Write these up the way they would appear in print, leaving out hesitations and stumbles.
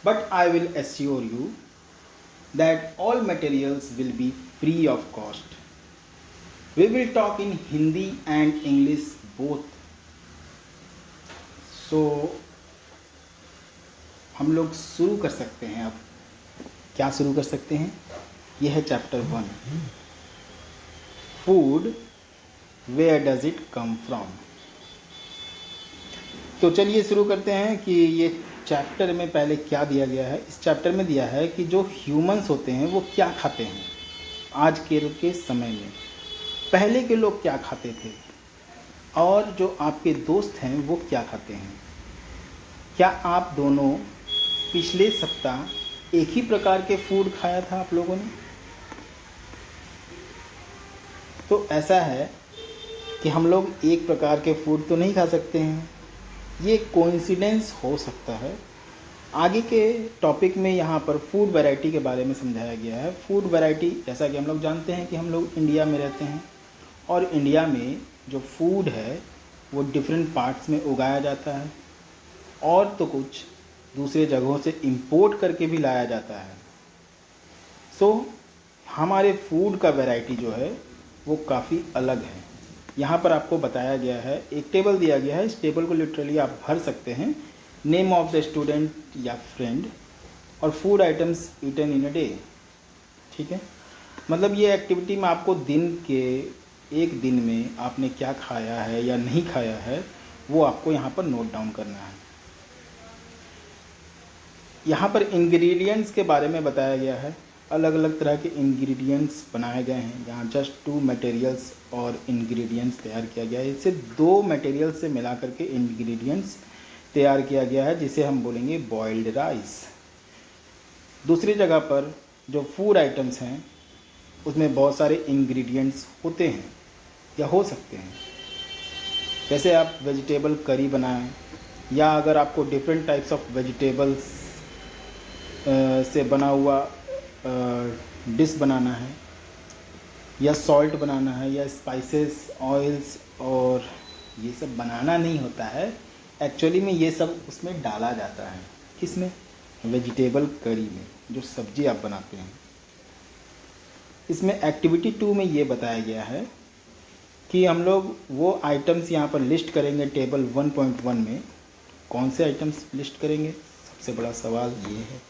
but I will assure you that all materials will be free of cost. We will talk in Hindi and English both. So हम लोग शुरू कर सकते हैं। अब क्या शुरू कर सकते हैं? यह है chapter 1, food, where does it come from. तो चलिए शुरू करते हैं कि ये चैप्टर में पहले क्या दिया गया है। इस चैप्टर में दिया है कि जो ह्यूमंस होते हैं वो क्या खाते हैं आज के समय में, पहले के लोग क्या खाते थे और जो आपके दोस्त हैं वो क्या खाते हैं। क्या आप दोनों पिछले सप्ताह एक ही प्रकार के फूड खाया था आप लोगों ने? तो ऐसा है कि हम लोग एक प्रकार के फूड तो नहीं खा सकते हैं, ये कोइंसिडेंस हो सकता है। आगे के टॉपिक में यहाँ पर फूड वैरायटी के बारे में समझाया गया है। फूड वैरायटी, जैसा कि हम लोग जानते हैं कि हम लोग इंडिया में रहते हैं और इंडिया में जो फूड है वो डिफरेंट पार्ट्स में उगाया जाता है और तो कुछ दूसरे जगहों से इंपोर्ट करके भी लाया जाता है। सो हमारे फूड का वैरायटी जो है वो काफ़ी अलग है। यहाँ पर आपको बताया गया है, एक टेबल दिया गया है, इस टेबल को लिटरली आप भर सकते हैं। नेम ऑफ द स्टूडेंट या फ्रेंड और food items eaten in a day. ठीक है, मतलब ये एक्टिविटी में आपको दिन के एक दिन में आपने क्या खाया है या नहीं खाया है वो आपको यहाँ पर नोट डाउन करना है। यहाँ पर इंग्रेडिएंट्स के बारे में बताया गया है। अलग अलग तरह के इंग्रेडिएंट्स बनाए गए हैं। यहाँ जस्ट 2 मटेरियल्स और इंग्रेडिएंट्स तैयार किया गया है। इसे 2 मटेरियल्स से मिला करके इंग्रेडिएंट्स तैयार किया गया है, जिसे हम बोलेंगे बॉइल्ड राइस। दूसरी जगह पर जो फूड आइटम्स हैं उसमें बहुत सारे इंग्रेडिएंट्स होते हैं या हो सकते हैं। जैसे आप वेजिटेबल करी बनाएं या अगर आपको डिफरेंट टाइप्स ऑफ वेजिटेबल्स से बना हुआ डिश बनाना है या सॉल्ट बनाना है या स्पाइसेस, ऑयल्स, और ये सब बनाना नहीं होता है, एक्चुअली में ये सब उसमें डाला जाता है। किसमें? वेजिटेबल करी में, जो सब्जी आप बनाते हैं। इसमें एक्टिविटी 2 में ये बताया गया है कि हम लोग वो आइटम्स यहाँ पर लिस्ट करेंगे टेबल 1.1 में। कौन से आइटम्स लिस्ट करेंगे? सबसे बड़ा सवाल ये है।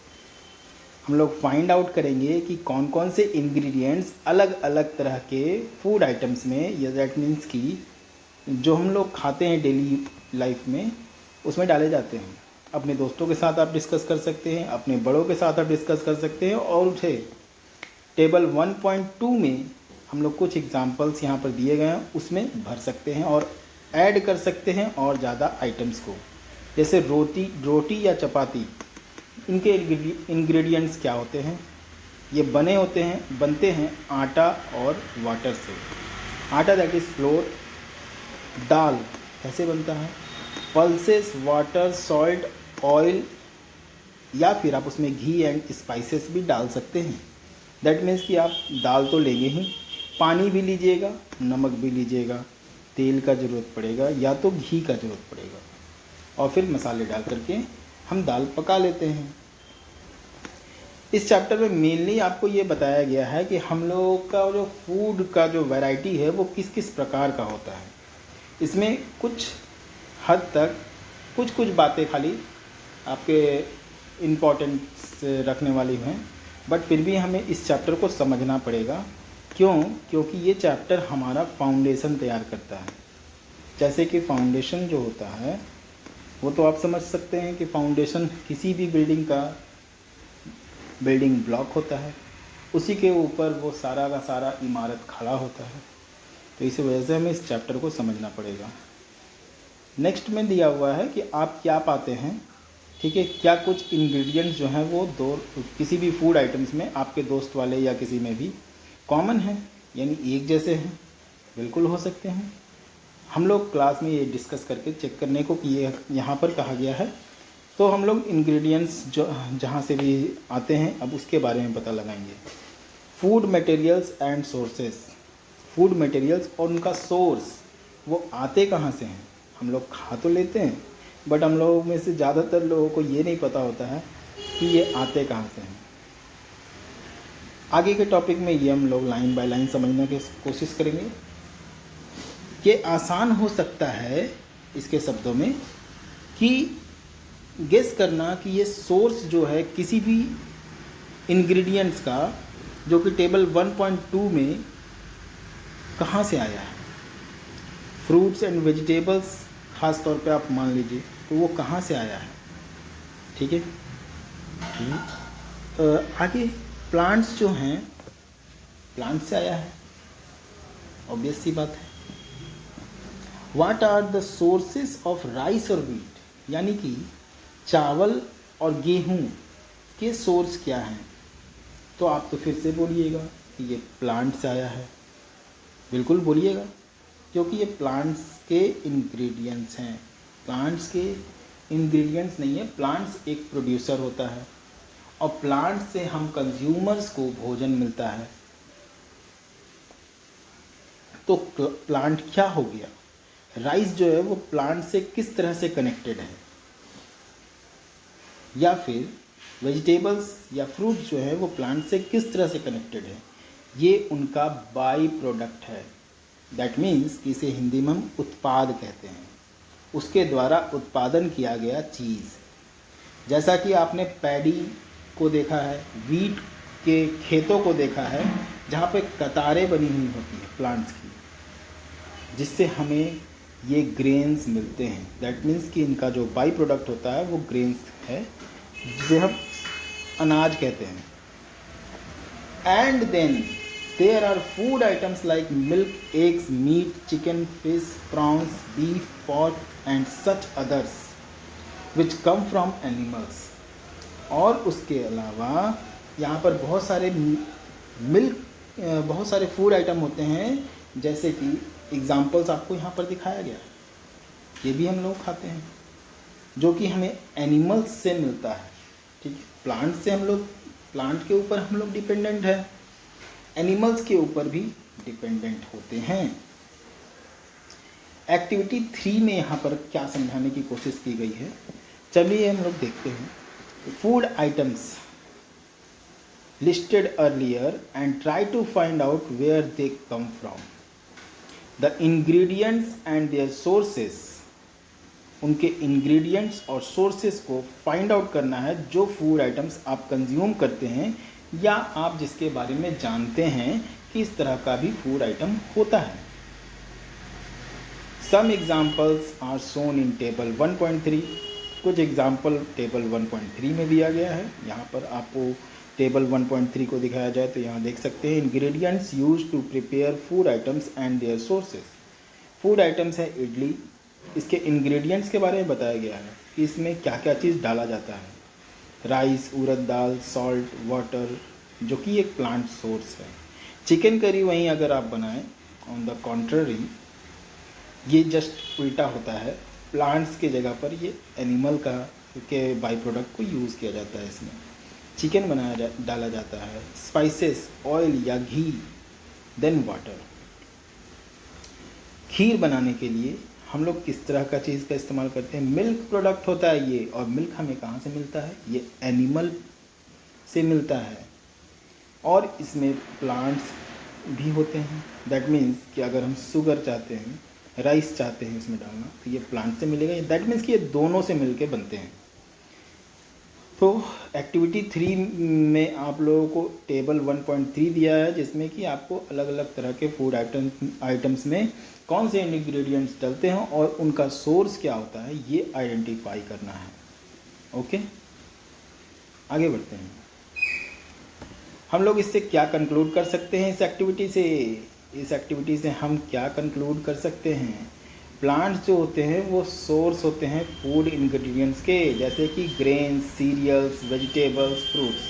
हम लोग फाइंड आउट करेंगे कि कौन कौन से इंग्रेडिएंट्स अलग अलग तरह के फूड आइटम्स में, या दैट मीन्स कि जो हम लोग खाते हैं डेली लाइफ में उसमें डाले जाते हैं। अपने दोस्तों के साथ आप डिस्कस कर सकते हैं, अपने बड़ों के साथ आप डिस्कस कर सकते हैं, और उसे टेबल 1.2 में हम लोग कुछ एग्जांपल्स यहाँ पर दिए गए हैं उसमें भर सकते हैं और ऐड कर सकते हैं और ज़्यादा आइटम्स को। जैसे रोटी या चपाती, इनके इंग्रेडिएंट्स क्या होते हैं? ये बनते हैं आटा और वाटर से। आटा दैट इज़ फ्लोर। दाल कैसे बनता है? पल्सेस, वाटर, सॉल्ट, ऑयल, या फिर आप उसमें घी एंड स्पाइसेस भी डाल सकते हैं। दैट मीन्स कि आप दाल तो लेंगे ही, पानी भी लीजिएगा, नमक भी लीजिएगा, तेल का ज़रूरत पड़ेगा या तो घी का ज़रूरत पड़ेगा, और फिर मसाले डाल करके हम दाल पका लेते हैं। इस चैप्टर में मेनली आपको ये बताया गया है कि हम लोगों का जो फूड का जो वैरायटी है वो किस किस प्रकार का होता है। इसमें कुछ हद तक कुछ बातें खाली आपके इम्पोर्टेंस रखने वाली हैं, बट फिर भी हमें इस चैप्टर को समझना पड़ेगा। क्यों? क्योंकि ये चैप्टर हमारा फाउंडेशन तैयार करता है। जैसे कि फाउंडेशन जो होता है वो तो आप समझ सकते हैं कि फाउंडेशन किसी भी बिल्डिंग ब्लॉक होता है, उसी के ऊपर वो सारा का सारा इमारत खड़ा होता है। तो इस वजह से हमें इस चैप्टर को समझना पड़ेगा। नेक्स्ट में दिया हुआ है कि आप क्या पाते हैं, ठीक है, क्या कुछ इंग्रेडिएंट्स जो हैं वो किसी भी फूड आइटम्स में आपके दोस्त वाले या किसी में भी कॉमन हैं, यानी एक जैसे हैं? बिल्कुल हो सकते हैं। हम लोग क्लास में ये डिस्कस करके चेक करने को कि ये यहाँ पर कहा गया है, तो हम लोग इंग्रेडिएंट्स जो जहाँ से भी आते हैं अब उसके बारे में पता लगाएंगे। Food materials and sources, food materials और उनका सोर्स, वो आते कहाँ से हैं? हम लोग खा तो लेते हैं, बट हम लोगों में से ज़्यादातर लोगों को ये नहीं पता होता है कि ये आते कहाँ से हैं। आगे के टॉपिक में ये हम लोग लाइन बाय लाइन समझने की कोशिश करेंगे। ये आसान हो सकता है इसके शब्दों में कि गेस करना कि ये सोर्स जो है किसी भी इंग्रेडिएंट्स का जो कि टेबल 1.2 में कहाँ से आया है। फ्रूट्स एंड वेजिटेबल्स ख़ास तौर पे आप मान लीजिए तो वो कहाँ से आया है। ठीक है। आगे प्लांट्स जो हैं प्लांट से आया है, ऑब्वियस सी बात है। What are the sources of rice और व्हीट, यानी कि चावल और गेहूँ के सोर्स क्या हैं। तो आप तो फिर से बोलिएगा कि ये प्लांट से आया है, बिल्कुल बोलिएगा, क्योंकि ये प्लांट्स के इंग्रेडिएंट्स हैं। प्लांट्स के इंग्रेडिएंट्स नहीं है, प्लांट्स एक प्रोड्यूसर होता है और प्लांट से हम कंज्यूमर्स को भोजन मिलता है। तो प्लांट क्या हो गया, राइस जो है वो प्लांट से किस तरह से कनेक्टेड है, या फिर वेजिटेबल्स या फ्रूट्स जो है वो प्लांट से किस तरह से कनेक्टेड है, ये उनका बाई प्रोडक्ट है। दैट मीन्स कि इसे हिंदी में हम उत्पाद कहते हैं, उसके द्वारा उत्पादन किया गया चीज़। जैसा कि आपने पैडी को देखा है, वीट के खेतों को देखा है जहाँ पे कतारें बनी हुई होती हैं प्लांट्स की, जिससे हमें ये ग्रेन्स मिलते हैं। दैट मीन्स कि इनका जो बाई प्रोडक्ट होता है वो ग्रेन्स है, जिसे हम अनाज कहते हैं। And then there are food items like milk, eggs, meat, chicken, fish, prawns, beef, pork and such others which come from animals. और उसके अलावा यहाँ पर बहुत सारे फूड आइटम होते हैं, जैसे कि एग्जाम्पल्स आपको यहाँ पर दिखाया गया है। ये भी हम लोग खाते हैं जो कि हमें एनिमल्स से मिलता है। ठीक है, प्लांट से हम लोग, प्लांट के ऊपर हम लोग डिपेंडेंट है, एनिमल्स के ऊपर भी डिपेंडेंट होते हैं। एक्टिविटी 3 में यहाँ पर क्या समझाने की कोशिश की गई है, चलिए हम लोग देखते हैं। Food items listed earlier and try to find out where they come from. The ingredients and their sources, उनके ingredients और sources को find out करना है जो food items आप consume करते हैं या आप जिसके बारे में जानते हैं कि इस तरह का भी food item होता है। Some examples are shown in table 1.3. कुछ एग्जाम्पल टेबल 1.3 में दिया गया है। यहाँ पर आपको टेबल 1.3 को दिखाया जाए तो यहाँ देख सकते हैं ingredients use to prepare food items and their sources. Food items है इडली, इसके इंग्रेडिएंट्स के बारे में बताया गया है कि इसमें क्या क्या चीज़ डाला जाता है। राइस, उड़द दाल, सॉल्ट, वाटर, जो कि एक प्लांट सोर्स है। चिकन करी वहीं अगर आप बनाएं, ऑन द कॉन्ट्ररी ये जस्ट उल्टा होता है, प्लांट्स के जगह पर ये एनिमल के बाई प्रोडक्ट को यूज़ किया जाता है। इसमें चिकन डाला जाता है, स्पाइसेस, ऑयल या घी, देन वाटर। खीर बनाने के लिए हम लोग किस तरह का चीज़ का इस्तेमाल करते हैं, मिल्क प्रोडक्ट होता है ये। और मिल्क हमें कहाँ से मिलता है, ये एनिमल से मिलता है। और इसमें प्लांट्स भी होते हैं। दैट मीन्स कि अगर हम शुगर चाहते हैं, राइस चाहते हैं इसमें डालना, तो ये प्लांट से मिलेगा। दैट मीन्स कि ये दोनों से मिलके बनते हैं। तो एक्टिविटी 3 में आप लोगों को टेबल 1.3 दिया है, जिसमें कि आपको अलग अलग तरह के फूड आइटम्स में कौन से इंग्रेडिएंट्स डलते हैं और उनका सोर्स क्या होता है, ये आइडेंटिफाई करना है। ओके, आगे बढ़ते हैं। हम लोग इससे क्या कंक्लूड कर सकते हैं, इस एक्टिविटी से हम क्या कंक्लूड कर सकते हैं। प्लांट्स जो होते हैं वो सोर्स होते हैं फूड इंग्रेडिएंट्स के, जैसे कि grains, cereals, vegetables, fruits.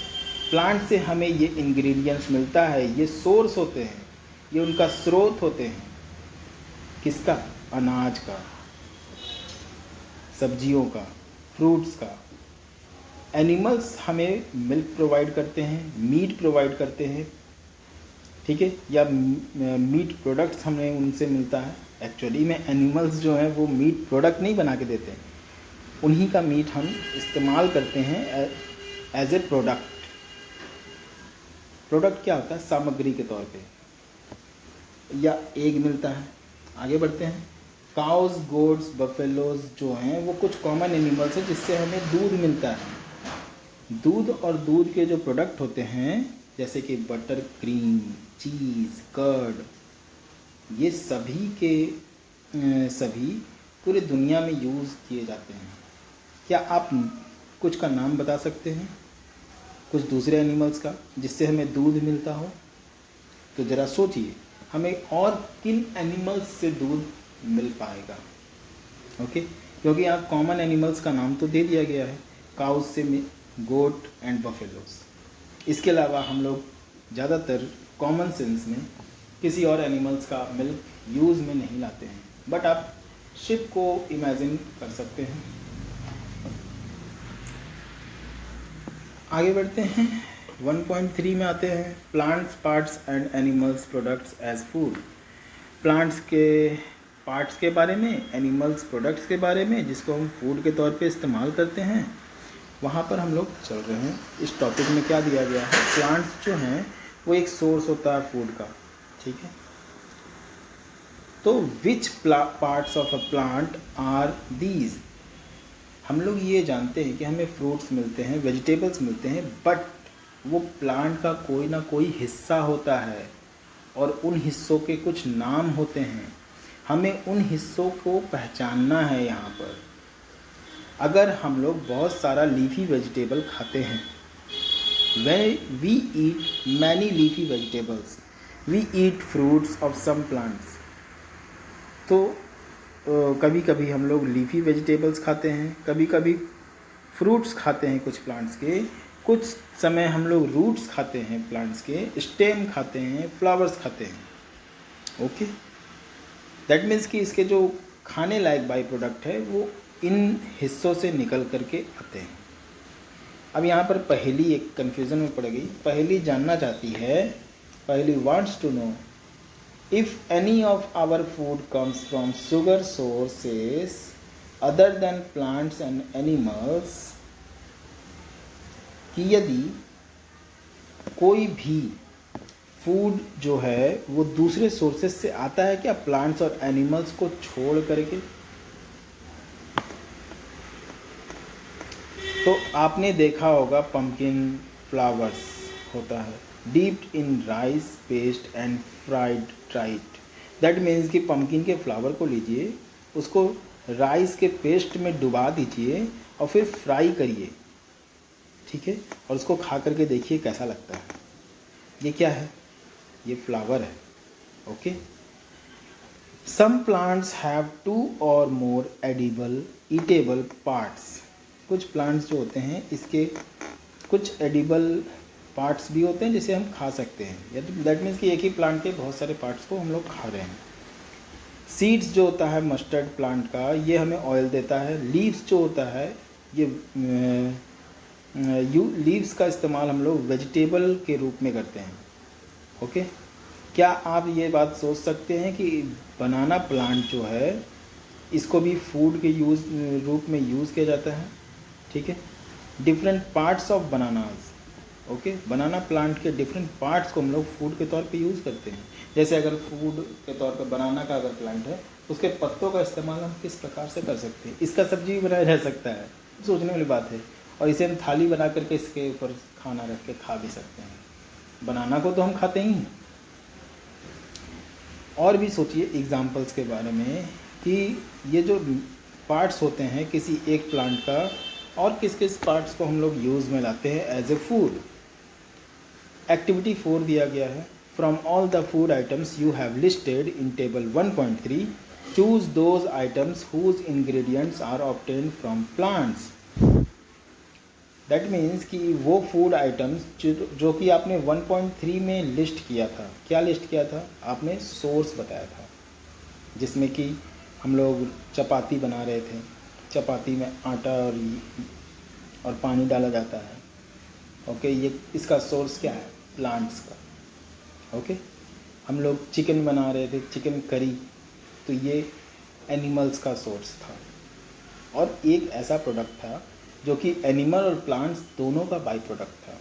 Plant से हमें ये इंग्रेडिएंट्स मिलता है, ये सोर्स होते हैं, ये उनका स्रोत होते हैं। किसका, अनाज का, सब्जियों का, फ्रूट्स का। एनिमल्स हमें मिल्क प्रोवाइड करते हैं, मीट प्रोवाइड करते हैं, ठीक है, या मीट प्रोडक्ट्स हमें उनसे मिलता है। एक्चुअली में एनिमल्स जो हैं वो मीट प्रोडक्ट नहीं बना के देते हैं, उन्हीं का मीट हम इस्तेमाल करते हैं एज ए प्रोडक्ट। प्रोडक्ट क्या होता है? सामग्री के तौर पे, या एग मिलता है। आगे बढ़ते हैं। काउज, गोट्स, बफेलोज जो हैं वो कुछ कॉमन एनिमल्स हैं जिससे हमें दूध मिलता है। दूध और दूध के जो प्रोडक्ट होते हैं जैसे कि बटर, क्रीम, चीज़, कर्ड, ये सभी के सभी पूरे दुनिया में यूज़ किए जाते हैं। क्या आप कुछ का नाम बता सकते हैं कुछ दूसरे एनिमल्स का जिससे हमें दूध मिलता हो? तो ज़रा सोचिए हमें और किन एनिमल्स से दूध मिल पाएगा। ओके, क्योंकि यहाँ कॉमन एनिमल्स का नाम तो दे दिया गया है, काउज से गोट एंड बफेलोज। इसके अलावा हम लोग ज़्यादातर कॉमन सेंस में किसी और एनिमल्स का मिल्क यूज़ में नहीं लाते हैं, बट आप शिप को इमेजिन कर सकते हैं। आगे बढ़ते हैं। 1.3 में आते हैं। Plants, parts and animals products as food. Plants के पार्ट्स के बारे में, एनिमल्स प्रोडक्ट्स के बारे में जिसको हम फूड के तौर पे इस्तेमाल करते हैं, वहाँ पर हम लोग चल रहे हैं। इस टॉपिक में क्या दिया गया है? प्लांट्स जो हैं वो एक सोर्स होता है फूड का, ठीक है। तो which parts of a plant are these? हम लोग ये जानते हैं कि हमें फ्रूट्स मिलते हैं, वेजिटेबल्स मिलते हैं, बट वो प्लांट का कोई ना कोई हिस्सा होता है और उन हिस्सों के कुछ नाम होते हैं। हमें उन हिस्सों को पहचानना है। यहाँ पर अगर हम लोग बहुत सारा लीफी वेजिटेबल खाते हैं, when we eat many leafy vegetables, we eat fruits of some plants, तो कभी कभी हम लोग लीफी वेजिटेबल्स खाते हैं, कभी कभी फ्रूट्स खाते हैं कुछ प्लांट्स के, कुछ समय हम लोग रूट्स खाते हैं प्लांट्स के, स्टेम खाते हैं, फ्लावर्स खाते हैं। ओके, दैट मीन्स कि इसके जो खाने लायक बाई प्रोडक्ट है वो इन हिस्सों से निकल करके आते हैं। अब यहाँ पर पहेली एक कन्फ्यूज़न में पड़ गई। पहेली जानना चाहती है, Paheli wants to know if any of our food comes from sugar sources other than plants and animals, कि यदि कोई भी फूड जो है वो दूसरे सोर्सेस से आता है क्या प्लांट्स और एनिमल्स को छोड़ करके? तो आपने देखा होगा पम्पकिन फ्लावर्स होता है, dipped in rice paste and fried trite. That means कि पम्पकिन के फ्लावर को लीजिए, उसको राइस के पेस्ट में डुबा दीजिए और फिर फ्राई करिए, ठीक है, और उसको खा करके देखिए कैसा लगता है। ये क्या है? ये फ्लावर है। Okay, some plants have 2 or more edible eatable parts। कुछ प्लांट्स जो होते हैं इसके कुछ एडिबल पार्ट्स भी होते हैं जिसे हम खा सकते हैं। दैट मीन्स कि एक ही प्लांट के बहुत सारे पार्ट्स को हम लोग खा रहे हैं। सीड्स जो होता है मस्टर्ड प्लांट का, ये हमें ऑयल देता है। लीव्स जो होता है, ये लीव्स का इस्तेमाल हम लोग वेजिटेबल के रूप में करते हैं। ओके, क्या आप ये बात सोच सकते हैं कि बनाना प्लांट जो है इसको भी फूड के रूप में यूज़ किया जाता है, ठीक है। Different parts of bananas, okay, banana plant के डिफरेंट पार्ट्स को हम लोग फूड के तौर पे यूज़ करते हैं। जैसे अगर फूड के तौर पे बनाना का अगर प्लांट है, उसके पत्तों का इस्तेमाल हम किस प्रकार से कर सकते हैं? इसका सब्जी भी बनाया जा सकता है, सोचने वाली बात है। और इसे हम थाली बना करके इसके ऊपर खाना रख के खा भी सकते हैं। बनाना को तो हम खाते ही हैं। और भी सोचिए एग्जाम्पल्स के बारे में कि ये जो पार्ट्स होते हैं किसी एक प्लांट का, और किस किस पार्ट्स को हम लोग यूज़ में लाते हैं एज ए फूड। एक्टिविटी 4 दिया गया है। From all the food items you have listed in table 1.3 choose those items whose ingredients are obtained from plants. That means कि वो फूड आइटम्स जो कि आपने 1.3 में लिस्ट किया था, क्या लिस्ट किया था? आपने सोर्स बताया था, जिसमें कि हम लोग चपाती बना रहे थे। चपाती में आटा और पानी डाला जाता है। ओके, ये इसका सोर्स क्या है? प्लांट्स का। ओके, हम लोग चिकन बना रहे थे, चिकन करी, तो ये एनिमल्स का सोर्स था। और एक ऐसा प्रोडक्ट था जो कि एनिमल और प्लांट्स दोनों का बाई प्रोडक्ट था।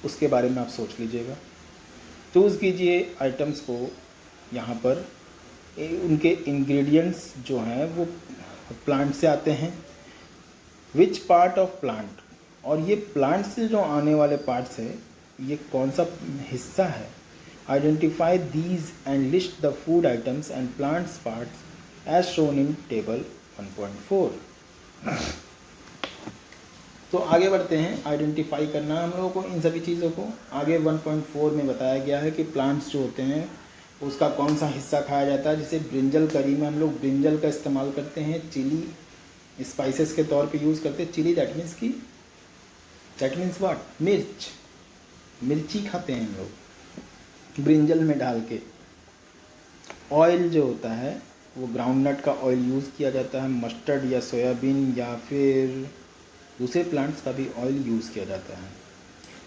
उसके बारे में आप सोच लीजिएगा। चूज़ कीजिए आइटम्स को यहाँ पर। उनके इंग्रेडिएंट्स जो हैं वो प्लांट से आते हैं। विच पार्ट ऑफ प्लांट, और ये प्लांट से जो आने वाले पार्ट्स है ये कौन सा हिस्सा है। Identify these and list the food items and plants parts as shown in table 1.4। तो आगे बढ़ते हैं। आइडेंटिफाई करना हम लोगों को इन सभी चीज़ों को। आगे 1.4 में बताया गया है कि प्लांट्स जो होते हैं उसका कौन सा हिस्सा खाया जाता है। जैसे ब्रिंजल करी में हम लोग ब्रिंजल का इस्तेमाल करते हैं, चिली स्पाइसेस के तौर पे यूज़ करते हैं। चिली दैट मीन्स व्हाट, मिर्च, मिर्ची खाते हैं हम लोग ब्रिंजल में डाल के। ऑयल जो होता है वो ग्राउंडनट का ऑयल यूज़ किया जाता है। मस्टर्ड या सोयाबीन या फिर दूसरे प्लांट्स का भी ऑयल यूज़ किया जाता है।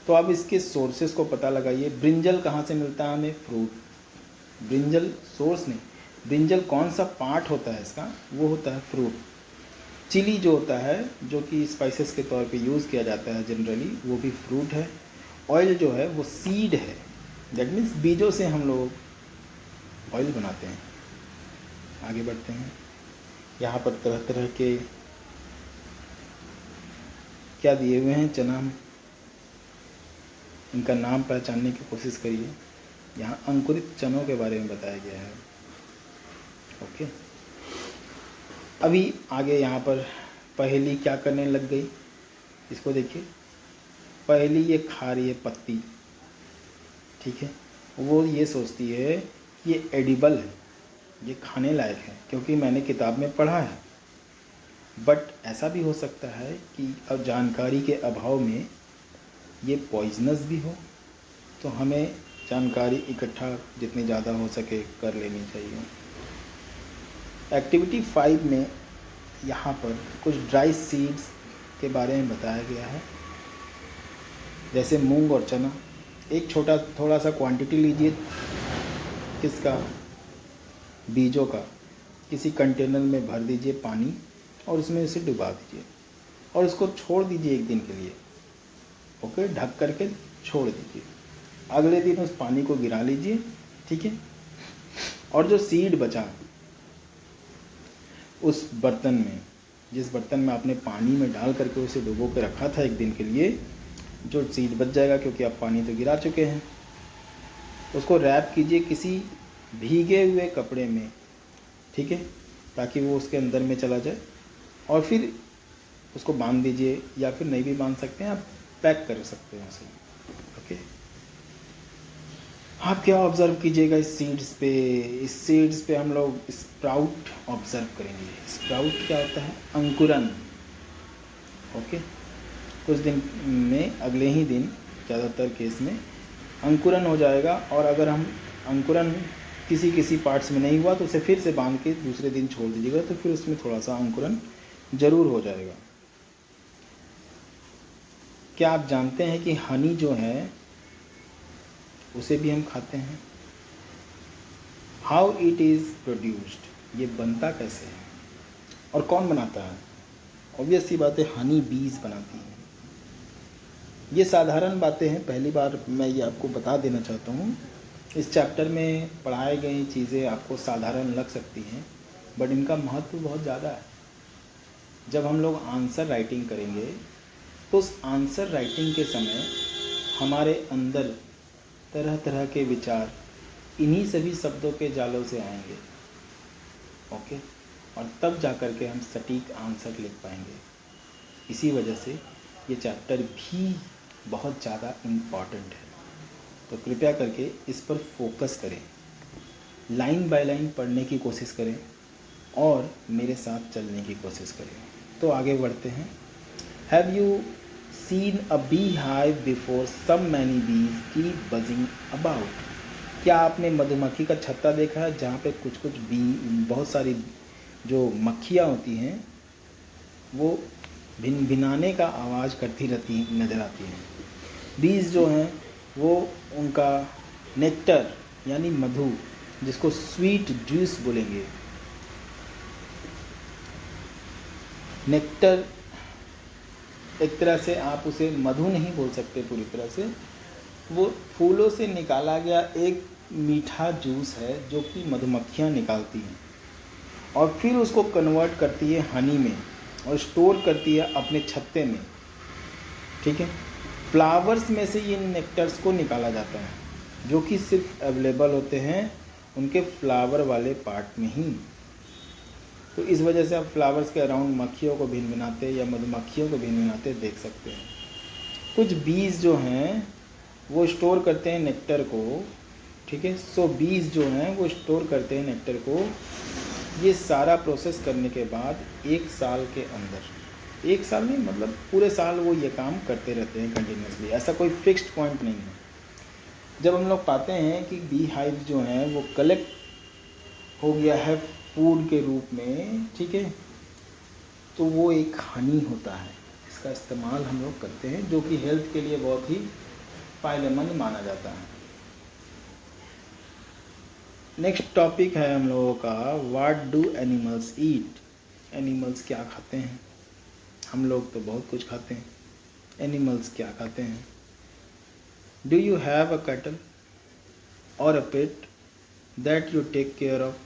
तो अब इसके सोर्सेस को पता लगाइए। ब्रिंजल कहाँ से मिलता है हमें, फ्रूट। ब्रिंजल सोर्स नहीं, ब्रिंजल कौन सा पार्ट होता है इसका, वो होता है फ्रूट। चिली जो होता है जो कि स्पाइसेस के तौर पे यूज़ किया जाता है जनरली, वो भी फ्रूट है। ऑयल जो है वो सीड है, दैट मीन्स बीजों से हम लोग ऑयल बनाते हैं। आगे बढ़ते हैं। यहाँ पर तरह तरह के क्या दिए हुए हैं, चना, इनका नाम पहचानने की कोशिश करिए। यहाँ अंकुरित चनों के बारे में बताया गया है। ओके, अभी आगे यहाँ पर पहेली क्या करने लग गई, इसको देखिए। पहेली ये खा रही है पत्ती, ठीक है। वो ये सोचती है कि ये एडिबल है, ये खाने लायक है क्योंकि मैंने किताब में पढ़ा है। बट ऐसा भी हो सकता है कि अब जानकारी के अभाव में ये पॉइजनस भी हो। तो हमें जानकारी इकट्ठा जितनी ज़्यादा हो सके कर लेनी चाहिए। एक्टिविटी 5 में यहाँ पर कुछ ड्राई सीड्स के बारे में बताया गया है, जैसे मूंग और चना। एक थोड़ा सा क्वांटिटी लीजिए, किसका, बीजों का। किसी कंटेनर में भर दीजिए पानी और उसमें उसे डुबा दीजिए और उसको छोड़ दीजिए 1 दिन के लिए। ओके, ढक करके छोड़ दीजिए। अगले दिन उस पानी को गिरा लीजिए, ठीक है। और जो सीड बचा उस बर्तन में, जिस बर्तन में आपने पानी में डाल करके उसे डुबो के रखा था 1 दिन के लिए, जो सीड बच जाएगा क्योंकि आप पानी तो गिरा चुके हैं, उसको रैप कीजिए किसी भीगे हुए कपड़े में, ठीक है, ताकि वो उसके अंदर में चला जाए। और फिर उसको बांध दीजिए, या फिर नहीं भी बांध सकते हैं, आप पैक कर सकते हैं उसे। ओके, आप क्या ऑब्ज़र्व कीजिएगा इस सीड्स पे हम लोग स्प्राउट ऑब्ज़र्व करेंगे। स्प्राउट क्या होता है, अंकुरन। ओके, कुछ दिन में, अगले ही दिन ज़्यादातर केस में अंकुरन हो जाएगा। और अगर हम अंकुरन किसी पार्ट्स में नहीं हुआ तो उसे फिर से बांध के दूसरे दिन छोड़ दीजिएगा, तो फिर उसमें थोड़ा सा अंकुरन ज़रूर हो जाएगा। क्या आप जानते हैं कि हनी जो है उसे भी हम खाते हैं। हाउ इट इज़ प्रोड्यूस्ड, ये बनता कैसे है और कौन बनाता है। ऑब्वियस सी बात है, हनी बीज बनाती हैं। ये साधारण बातें हैं, पहली बार मैं ये आपको बता देना चाहता हूँ। इस चैप्टर में पढ़ाई गई चीज़ें आपको साधारण लग सकती हैं, बट इनका महत्व बहुत ज़्यादा है। जब हम लोग आंसर राइटिंग करेंगे तो उस आंसर राइटिंग के समय हमारे अंदर तरह तरह के विचार इन्हीं सभी शब्दों के जालों से आएंगे। ओके, और तब जा कर के हम सटीक आंसर लिख पाएंगे। इसी वजह से ये चैप्टर भी बहुत ज़्यादा इम्पॉर्टेंट है। तो कृपया करके इस पर फोकस करें, लाइन बाय लाइन पढ़ने की कोशिश करें और मेरे साथ चलने की कोशिश करें। तो आगे बढ़ते हैं। Have you seen a bee hive before some many bees keep buzzing about, क्या आपने मधुमक्खी का छत्ता देखा है जहाँ पे कुछ बी, बहुत सारी जो मक्खियाँ होती हैं वो भिनाने का आवाज़ करती रहती नज़र आती हैं। बीज जो हैं वो उनका नेक्टर यानी मधु, जिसको स्वीट जूस बोलेंगे, नेक्टर एक तरह से आप उसे मधु नहीं बोल सकते पूरी तरह से, वो फूलों से निकाला गया एक मीठा जूस है जो कि मधुमक्खियाँ निकालती हैं और फिर उसको कन्वर्ट करती है हनी में और स्टोर करती है अपने छत्ते में। ठीक है, फ्लावर्स में से ये नेक्टर्स को निकाला जाता है जो कि सिर्फ अवेलेबल होते हैं उनके फ्लावर वाले पार्ट में ही। तो इस वजह से आप फ्लावर्स के अराउंड मक्खियों को भिनभिनाते या मधुमक्खियों को भिनभिनाते देख सकते हैं। कुछ बीज जो हैं वो स्टोर करते हैं नेक्टर को। ठीक है, सो बीज जो हैं वो स्टोर करते हैं नेक्टर को। ये सारा प्रोसेस करने के बाद 1 साल के अंदर, 1 साल नहीं मतलब पूरे साल वो ये काम करते रहते हैं कंटिन्यूसली, ऐसा कोई फिक्स्ड पॉइंट नहीं है। जब हम लोग पाते हैं कि बी हाइव जो हैं वो कलेक्ट हो गया है फूड के रूप में, ठीक है, तो वो एक हनी होता है, इसका इस्तेमाल हम लोग करते हैं जो कि हेल्थ के लिए बहुत ही फायदेमंद माना जाता है। नेक्स्ट टॉपिक है हम लोगों का, what do animals eat. Animals क्या खाते हैं? हम लोग तो बहुत कुछ खाते हैं, एनिमल्स क्या खाते हैं? Do you have a cattle और a pet that you take care of.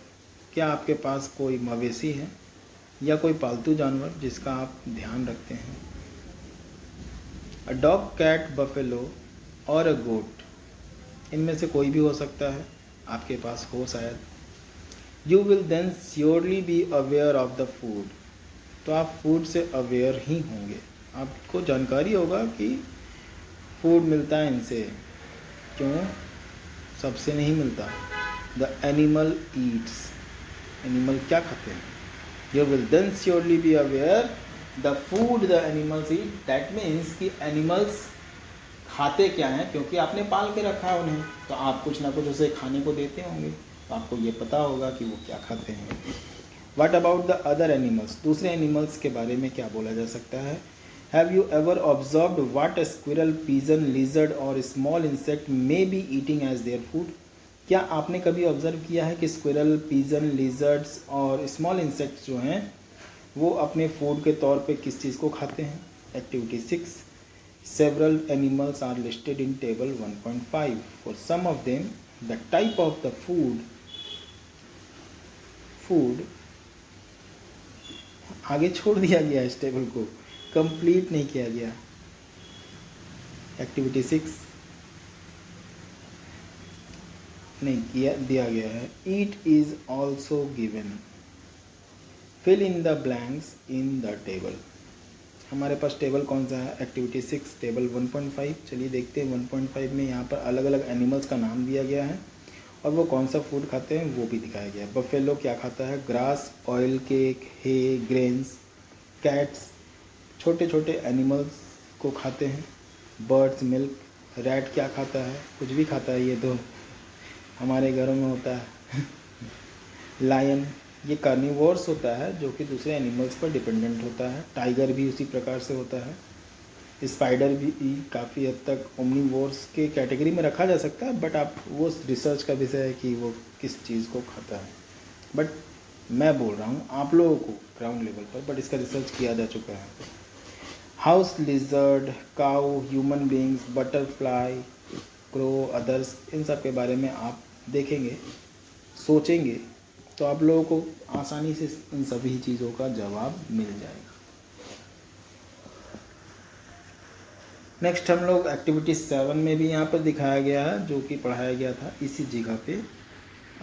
क्या आपके पास कोई मवेशी है या कोई पालतू जानवर जिसका आप ध्यान रखते हैं? अ डॉग, कैट, बफेलो और अ गोट, इनमें से कोई भी हो सकता है, आपके पास हो शायद। You will then surely be aware of the food, तो आप फूड से अवेयर ही होंगे, आपको जानकारी होगा कि फूड मिलता है इनसे। क्यों? सबसे नहीं मिलता। द एनिमल ईट्स, एनिमल क्या खाते हैं? You will then surely be aware the food the animals eat, that means कि एनिमल्स खाते क्या हैं, क्योंकि आपने पाल के रखा है उन्हें, तो आप कुछ ना कुछ उसे खाने को देते होंगे, तो आपको ये पता होगा कि वो क्या खाते हैं। What about the other animals, दूसरे एनिमल्स के बारे में क्या बोला जा सकता है? Have you ever observed what a squirrel, pigeon, lizard और small insect may be eating as their food. क्या आपने कभी ऑब्जर्व किया है कि स्क्विरल, पिजन, लिजर्ड्स और स्मॉल इंसेक्ट्स जो हैं वो अपने फूड के तौर पे किस चीज़ को खाते हैं? Activity 6, several animals are listed in table 1.5. For some of them, the type of the food आगे छोड़ दिया गया, इस टेबल को कंप्लीट नहीं किया गया। एक्टिविटी 6 नहीं किया, दिया गया है। It is also given. Fill in the blanks in the table. हमारे पास टेबल कौन सा है? Activity 6 table 1.5। चलिए देखते हैं 1.5 में यहाँ पर अलग अलग एनिमल्स का नाम दिया गया है और वो कौन सा फूड खाते हैं वो भी दिखाया गया है। बफेलो क्या खाता है? ग्रास, ऑयल केक, हे, ग्रेन्स। कैट्स छोटे छोटे एनिमल्स को खाते हैं। Birds milk. रैट क्या खाता है? कुछ भी खाता है, ये तो हमारे घरों में होता है। लायन ये कार्निवोर्स होता है जो कि दूसरे एनिमल्स पर डिपेंडेंट होता है। टाइगर भी उसी प्रकार से होता है। स्पाइडर भी काफ़ी हद तक ओमनीवोर्स के कैटेगरी में रखा जा सकता है, बट आप वो रिसर्च का विषय है कि वो किस चीज़ को खाता है। बट मैं बोल रहा हूँ आप लोगों को ग्राउंड लेवल पर, बट इसका रिसर्च किया जा चुका है। House lizard, cow, human beings, butterfly, crow, others, इन सब के बारे में आप देखेंगे, सोचेंगे तो आप लोगों को आसानी से इन सभी चीज़ों का जवाब मिल जाएगा। नेक्स्ट हम लोग एक्टिविटी 7 में भी यहाँ पर दिखाया गया है जो कि पढ़ाया गया था इसी जगह पे।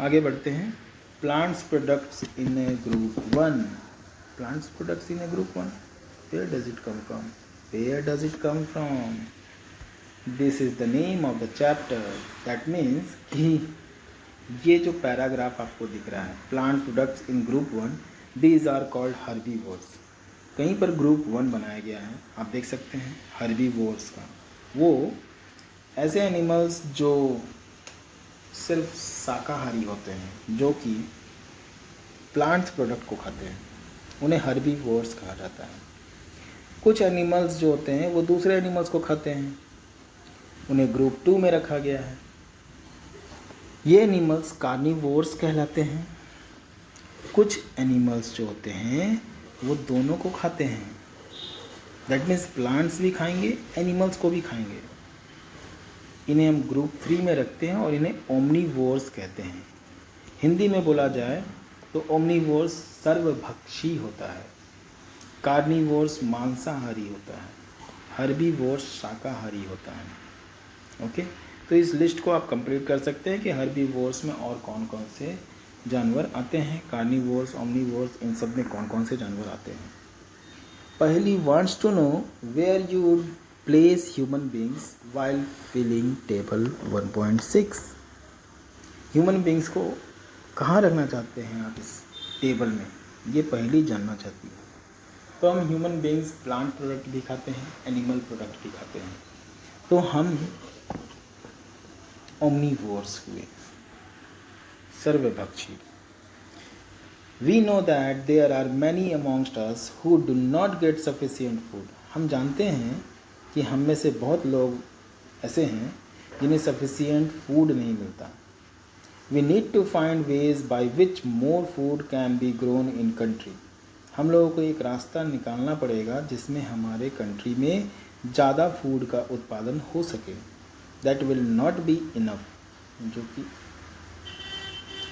आगे बढ़ते हैं। Plants products in a group 1। Plants products in a group 1, where does it come from? Where does it come from? This is the name of the chapter. That means कि ये जो पैराग्राफ आपको दिख रहा है, plant products in group 1, these are called herbivores. कहीं पर group 1 बनाया गया है, आप देख सकते हैं हर्बीवोर्स का। वो ऐसे एनिमल्स जो सिर्फ शाकाहारी होते हैं, जो कि प्लांट्स प्रोडक्ट को खाते हैं, उन्हें हर्बीवोर्स कहा जाता है। कुछ एनिमल्स जो होते हैं वो दूसरे एनिमल्स को खाते हैं, उन्हें ग्रुप 2 में रखा गया है। ये एनिमल्स कार्निवोर्स कहलाते हैं। कुछ एनिमल्स जो होते हैं वो दोनों को खाते हैं, दैट मीन्स प्लांट्स भी खाएंगे, एनिमल्स को भी खाएंगे। इन्हें हम ग्रुप 3 में रखते हैं और इन्हें ओमनीवोर्स कहते हैं। हिंदी में बोला जाए तो ओमनीवोर्स सर्वभक्षी होता है, कार्निवोर्स मांसाहारी होता है, हर्बीवोर्स शाकाहारी होता है। ओके, तो इस लिस्ट को आप कंप्लीट कर सकते हैं कि हर्बीवोर्स में और कौन कौन से जानवर आते हैं, कार्निवोर्स, ओमनीवोर्स, इन सब में कौन कौन से जानवर आते हैं। Paheli wants to know where you would place human beings while filling table 1.6। Human beings को कहाँ रखना चाहते हैं आप इस टेबल में, ये पहली जानना चाहती है। तो हम ह्यूमन बींग्स प्लांट प्रोडक्ट भी खाते हैं, एनिमल प्रोडक्ट भी खाते हैं, तो हम ओमनीवोर्स हुए, सर्वभक्षी। We know that there are many amongst us who do not get sufficient food. हम जानते हैं कि हम में से बहुत लोग ऐसे हैं जिन्हें सफिशिएंट फूड नहीं मिलता। We need to find ways by which more food can be grown in country. हम लोगों को एक रास्ता निकालना पड़ेगा जिसमें हमारे कंट्री में ज़्यादा फूड का उत्पादन हो सके। That will not be enough, जो कि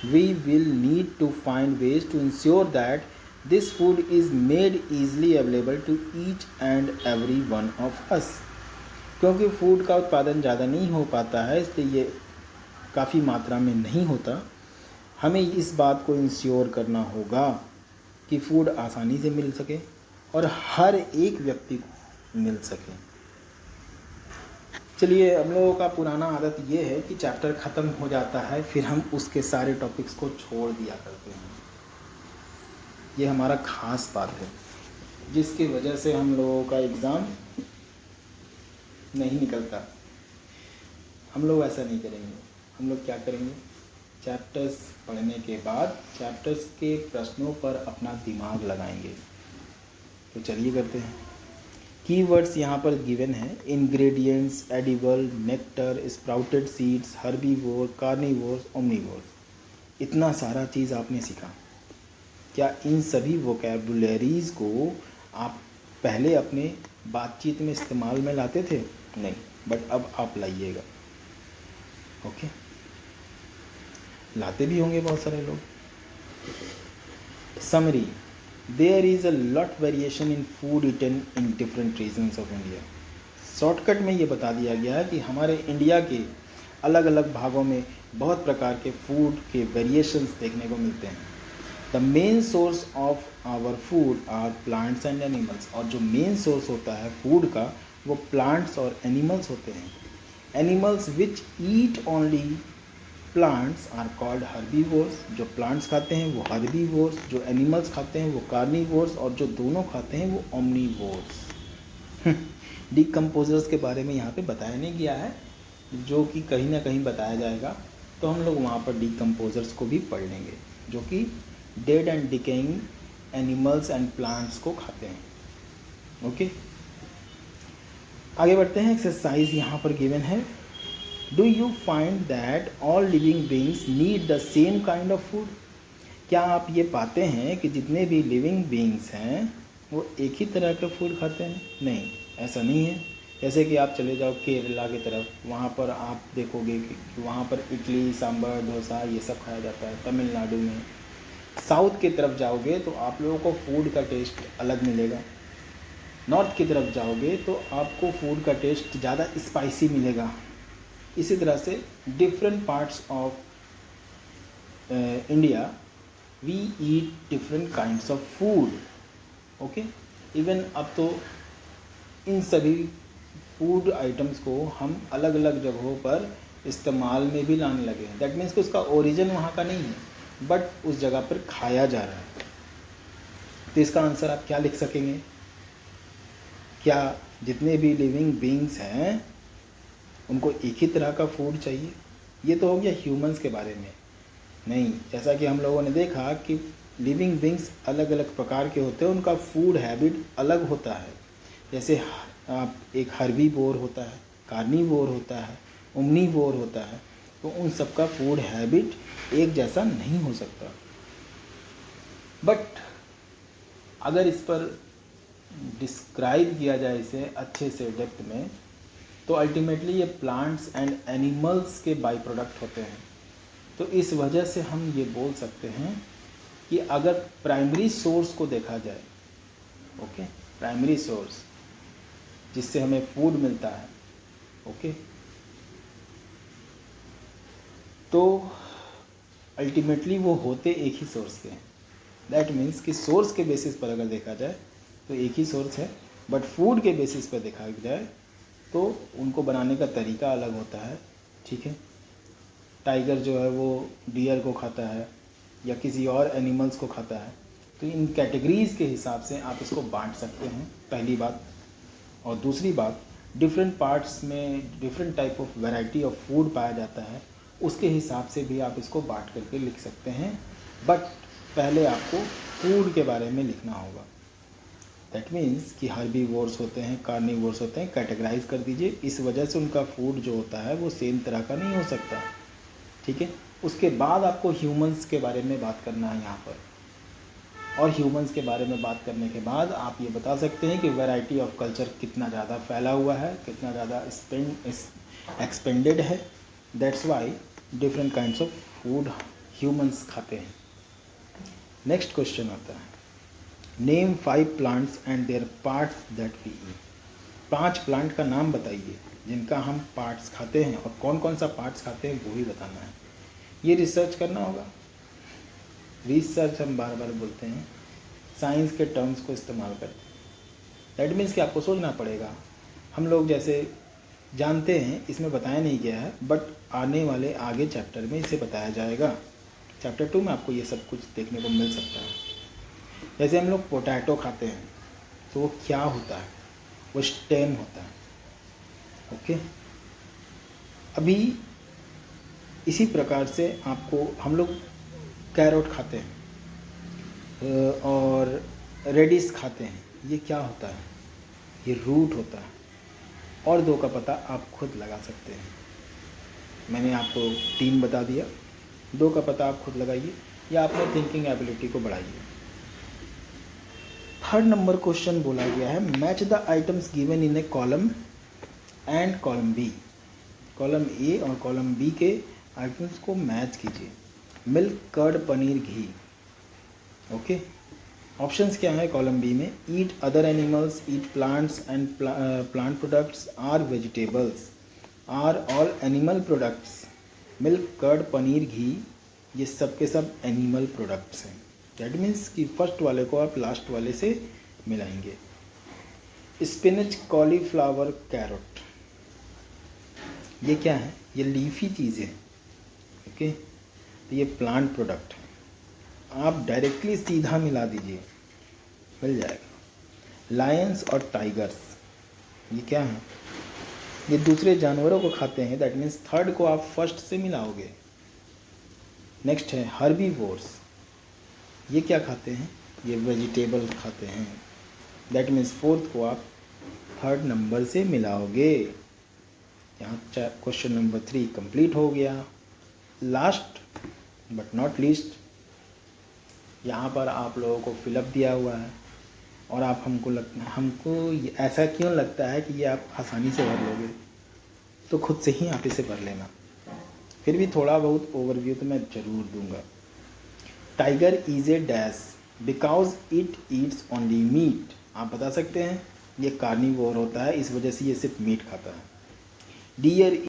we will need to find ways to ensure that this food is made easily available to each and every one of us। क्योंकि फूड का उत्पादन ज़्यादा नहीं हो पाता है, इसलिए ये काफ़ी मात्रा में नहीं होता। हमें इस बात को इंश्योर करना होगा कि फूड आसानी से मिल सके और हर एक व्यक्ति को मिल सके। चलिए, हम लोगों का पुराना आदत ये है कि चैप्टर ख़त्म हो जाता है फिर हम उसके सारे टॉपिक्स को छोड़ दिया करते हैं। ये हमारा ख़ास बात है जिसकी वजह से हम लोगों का एग्ज़ाम नहीं निकलता। हम लोग ऐसा नहीं करेंगे। हम लोग क्या करेंगे, चैप्टर्स पढ़ने के बाद चैप्टर्स के प्रश्नों पर अपना दिमाग लगाएंगे। तो चलिए करते हैं। कीवर्ड्स यहाँ पर गिवन है, ingredients, edible, nectar, sprouted seeds, herbivore, carnivores, omnivores. इतना सारा चीज़ आपने सीखा। क्या इन सभी वोकैबुलरीज़ को आप पहले अपने बातचीत में इस्तेमाल में लाते थे? नहीं, बट अब आप लाइएगा। ओके, लाते भी होंगे बहुत सारे लोग। Summary, there is a lot variation in food eaten in different regions of India. Shortcut में ये बता दिया गया है कि हमारे इंडिया के अलग अलग भागों में बहुत प्रकार के फूड के वेरिएशंस देखने को मिलते हैं। The main source of our food are plants and animals. और जो मेन सोर्स होता है फूड का वो प्लांट्स और एनिमल्स होते हैं। Animals which eat only plants are called herbivores. जो प्लांट्स खाते हैं वो हर्बीवोर्स, जो एनिमल्स खाते हैं वो कार्निवोर्स, और जो दोनों खाते हैं वो ओमनीवोर्स। डिकम्पोजर्स के बारे में यहाँ पे बताया नहीं गया है, जो कि कहीं ना कहीं बताया जाएगा। तो हम लोग वहाँ पर डिकम्पोजर्स को भी पढ़ लेंगे, जो कि dead and decaying animals and plants को खाते हैं। ओके, आगे बढ़ते हैं। एक्सरसाइज यहाँ पर गिवन है। Do you find that all living beings need the same kind of food. क्या आप ये पाते हैं कि जितने भी लिविंग बींग्स हैं वो एक ही तरह का फूड खाते हैं? नहीं, ऐसा नहीं है। जैसे कि आप चले जाओ केरला की तरफ, वहाँ पर आप देखोगे कि वहाँ पर इडली, सांभर, डोसा ये सब खाया जाता है। तमिलनाडु में, साउथ की तरफ जाओगे तो आप लोगों को फूड का टेस्ट अलग मिलेगा। नॉर्थ की तरफ जाओगे तो आपको फूड का टेस्ट ज़्यादा स्पाइसी मिलेगा। इसी तरह से different parts of India we eat different kinds of food. Okay, even अब तो इन सभी फूड आइटम्स को हम अलग अलग जगहों पर इस्तेमाल में भी लाने लगे हैं। दैट मीन्स कि उसका ओरिजिन वहाँ का नहीं है, बट उस जगह पर खाया जा रहा है। तो इसका आंसर आप क्या लिख सकेंगे? क्या जितने भी लिविंग बींग्स हैं उनको एक ही तरह का फूड चाहिए? ये तो हो गया ह्यूमंस के बारे में। नहीं, जैसा कि हम लोगों ने देखा कि लिविंग बींग्स अलग अलग प्रकार के होते हैं, उनका फूड हैबिट अलग होता है। जैसे एक हर्बीवोर होता है, कार्निवोर होता है, ओमनीवोर होता है, तो उन सब का फूड हैबिट एक जैसा नहीं हो सकता। बट अगर इस पर डिस्क्राइब किया जाए इसे अच्छे से डेप्थ में, तो अल्टीमेटली ये प्लांट्स एंड एनिमल्स के बाई प्रोडक्ट होते हैं। तो इस वजह से हम ये बोल सकते हैं कि अगर प्राइमरी सोर्स को देखा जाए, ओके, प्राइमरी सोर्स जिससे हमें फूड मिलता है, ओके, तो अल्टीमेटली वो होते एक ही सोर्स के हैं। दैट मीन्स कि सोर्स के बेसिस पर अगर देखा जाए तो एक ही सोर्स है, बट फूड के बेसिस पर देखा जाए तो उनको बनाने का तरीका अलग होता है, ठीक है। टाइगर जो है वो डियर को खाता है या किसी और एनिमल्स को खाता है, तो इन कैटेगरीज़ के हिसाब से आप इसको बांट सकते हैं, पहली बात। और दूसरी बात, डिफरेंट पार्ट्स में different type of variety of food पाया जाता है, उसके हिसाब से भी आप इसको बांट करके लिख सकते हैं, बट पहले आपको फूड के बारे में लिखना होगा। दैट मीन्स कि हर्बीवोर्स होते हैं, कार्निवोर्स होते हैं, कैटेगराइज कर दीजिए। इस वजह से उनका फूड जो होता है वो सेम तरह का नहीं हो सकता, ठीक है। उसके बाद आपको ह्यूमंस के बारे में बात करना है यहाँ पर, और ह्यूमंस के बारे में बात करने के बाद आप ये बता सकते हैं कि वैरायटी ऑफ कल्चर कितना ज़्यादा फैला हुआ है, कितना ज़्यादा एक्सपेंडेड है। That's why different kinds of food humans खाते हैं। नेक्स्ट क्वेश्चन आता है, name 5 plants and their parts that we eat. 5 plant का नाम बताइए जिनका हम पार्ट्स खाते हैं, और कौन कौन सा पार्ट्स खाते हैं वो भी बताना है। ये रिसर्च करना होगा। रिसर्च हम बार बार बोलते हैं, साइंस के टर्म्स को इस्तेमाल करते हैं। दैट मीन्स कि आपको सोचना पड़ेगा। हम लोग जैसे जानते हैं, इसमें बताया नहीं गया है, बट आने वाले आगे चैप्टर में इसे बताया जाएगा। चैप्टर 2 में आपको ये सब कुछ देखने को मिल सकता है। जैसे हम लोग पोटैटो खाते हैं, तो वो क्या होता है, वो स्टेम होता है, ओके। अभी इसी प्रकार से आपको, हम लोग कैरोट खाते हैं और रेडिश खाते हैं, ये क्या होता है, ये रूट होता है। और 2 का पता आप खुद लगा सकते हैं। मैंने आपको 3 बता दिया, 2 का पता आप खुद लगाइए या अपने थिंकिंग एबिलिटी को बढ़ाइए। 3rd नंबर क्वेश्चन बोला गया है, match the items given in A column and column B. Column A और कॉलम बी के आइटम्स को मैच कीजिए। Milk, curd, paneer, ghee, okay. Options क्या है कॉलम बी में, eat other animals, eat plants and plant products, are vegetables, are all animal products. Milk, curd, paneer, ghee, ये सब के सब एनिमल प्रोडक्ट्स हैं। दैट मीन्स कि फर्स्ट वाले को आप लास्ट वाले से मिलाएंगे। स्पिनच, कॉलीफ्लावर, कैरोट, ये क्या है, ये लीफी चीज़ें, ओके। तो ये प्लांट प्रोडक्ट है, आप डायरेक्टली सीधा मिला दीजिए, मिल जाएगा। लायंस और टाइगर्स, ये क्या है, ये दूसरे जानवरों को खाते हैं। दैट मीन्स 3rd को आप फर्स्ट से मिलाओगे। नेक्स्ट है हर्बीवोर्स, ये क्या खाते हैं, ये वेजिटेबल खाते हैं। दैट मीन्स 4th को आप 3rd नंबर से मिलाओगे। यहाँ क्वेश्चन नंबर 3 कंप्लीट हो गया। लास्ट बट नॉट लीस्ट, यहाँ पर आप लोगों को फिलअप दिया हुआ है, और आप हमको ऐसा क्यों लगता है कि ये आप आसानी से भर लोगे, तो खुद से ही आप इसे भर लेना। फिर भी थोड़ा बहुत ओवरव्यू तो मैं ज़रूर दूंगा। Tiger is a dash because it eats only meat. आप बता सकते हैं, ये कार्निवोर होता है, इस वजह से ये सिर्फ मीट खाता है। डियर